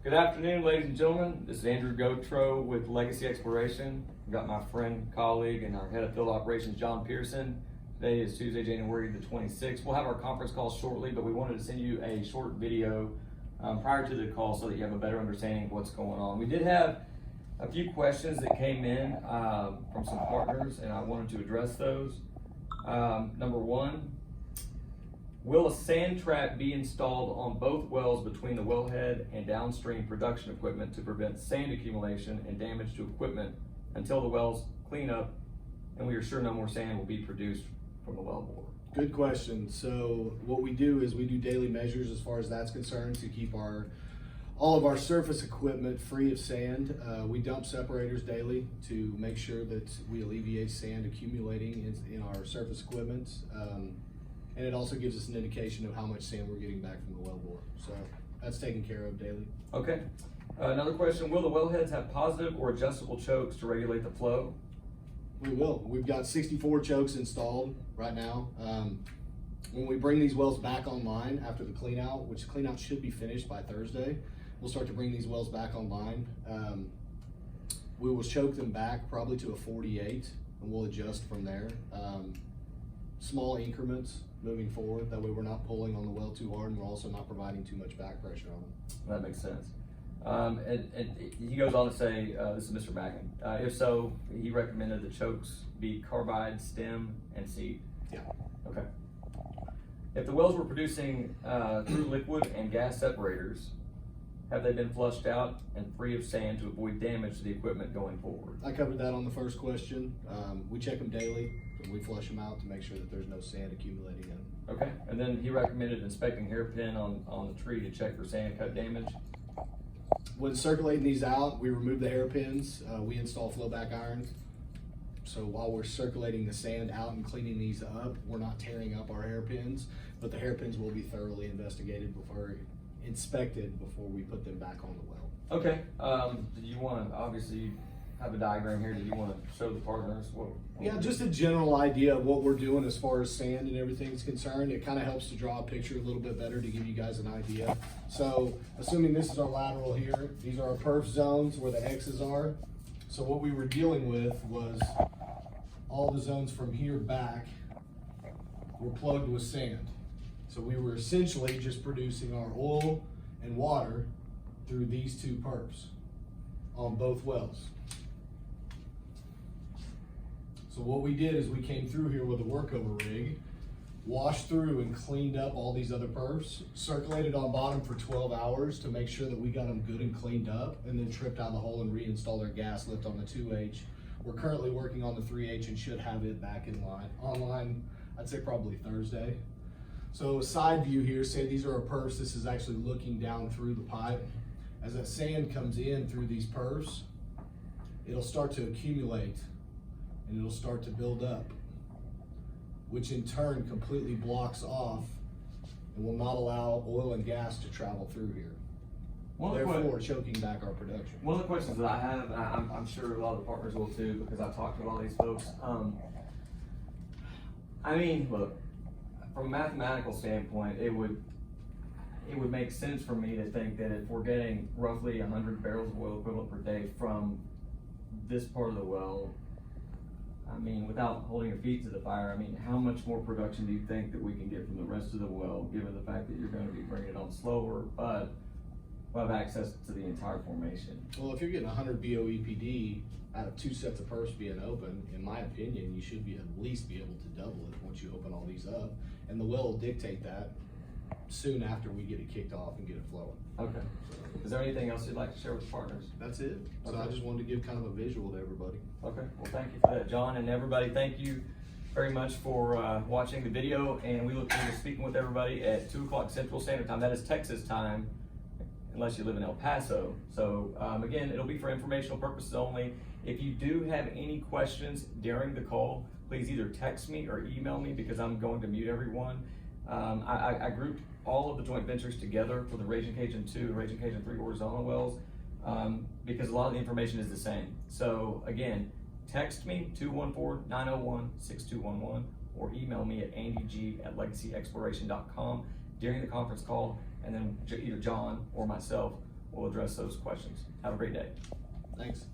Good afternoon, ladies and gentlemen. This is Andrew Gautreaux with Legacy Exploration. I've got my friend, colleague, and our head of field operations, John Pearson. Today is Tuesday, January the 26th. We'll have our conference call shortly, but we wanted to send you a short video prior to the call so that you have a better understanding of what's going on. We did have a few questions that came in from some partners, and I wanted to address those. Number one, will a sand trap be installed on both wells between the wellhead and downstream production equipment to prevent sand accumulation and damage to equipment until the wells clean up and we are sure no more sand will be produced from the wellbore? Good question. So what we do is we do daily measures as far as that's concerned to keep all of our surface equipment free of sand. We dump separators daily to make sure that we alleviate sand accumulating in our surface equipment. And it also gives us an indication of how much sand we're getting back from the wellbore. So that's taken care of daily. Okay. Another question, will the wellheads have positive or adjustable chokes to regulate the flow? We will. We've got 64 chokes installed right now. When we bring these wells back online after the clean out, which the clean out should be finished by Thursday, we'll start to bring these wells back online. We will choke them back probably to a 48 and we'll adjust from there. Small increments moving forward, that way we're not pulling on the well too hard and we're also not providing too much back pressure on them. That makes sense. And he goes on to say, this is Mr. Ragin, if so, he recommended the chokes be carbide, stem, and seed. Yeah. Okay. If the wells were producing through liquid and gas separators, have they been flushed out and free of sand to avoid damage to the equipment going forward? I covered that on the first question. We check them daily and we flush them out to make sure that there's no sand accumulating in them. Okay, and then he recommended inspecting hairpin on the tree to check for sand cut damage. When circulating these out, we remove the hairpins. We install flowback irons. So while we're circulating the sand out and cleaning these up, we're not tearing up our hairpins, but the hairpins will be thoroughly inspected before we put them back on the well. Okay, do you want to, obviously have a diagram here, do you want to show the partners what Yeah, just a general idea of what we're doing as far as sand and everything is concerned. It kind of helps to draw a picture a little bit better to give you guys an idea. So assuming this is our lateral here, these are our perf zones where the X's are. So what we were dealing with was all the zones from here back were plugged with sand. So we were essentially just producing our oil and water through these two perfs on both wells. So what we did is we came through here with a workover rig, washed through and cleaned up all these other perfs, circulated on bottom for 12 hours to make sure that we got them good and cleaned up, and then tripped out the hole and reinstalled our gas lift on the 2H. We're currently working on the 3H and should have it back online, I'd say probably Thursday. So a side view here, say these are our perfs, this is actually looking down through the pipe. As that sand comes in through these perfs, it'll start to accumulate and it'll start to build up, which in turn completely blocks off and will not allow oil and gas to travel through here. Therefore, choking back our production. One of the questions that I have, and I'm sure a lot of the partners will too, because I've talked to a lot of these folks. I mean, look, from a mathematical standpoint, it would make sense for me to think that if we're getting roughly 100 barrels of oil equivalent per day from this part of the well, I mean, without holding your feet to the fire, I mean, how much more production do you think that we can get from the rest of the well, given the fact that you're going to be bringing it on slower, but we'll have access to the entire formation? Well, if you're getting 100 BOEPD out of 2 sets of perfs being open, in my opinion, you should be at least be able to double it once you open all these up. And the well will dictate that soon after we get it kicked off and get it flowing. Okay. Is there anything else you'd like to share with partners? That's it. So Okay. I just wanted to give kind of a visual to everybody. Okay, well, thank you for that, John, and everybody, thank you very much for watching the video, and we look forward to speaking with everybody at 2 o'clock Central Standard Time. That is Texas time, unless you live in El Paso. So again, it'll be for informational purposes only. If you do have any questions during the call, please either text me or email me, because I'm going to mute everyone. I grouped all of the joint ventures together for the Ragin Cajun 2 and Ragin Cajun 3 horizontal wells, because a lot of the information is the same. So again, text me 214-901-6211 or email me at andyg@legacyexploration.com during the conference call, and then either John or myself will we'll address those questions. Have a great day. Thanks.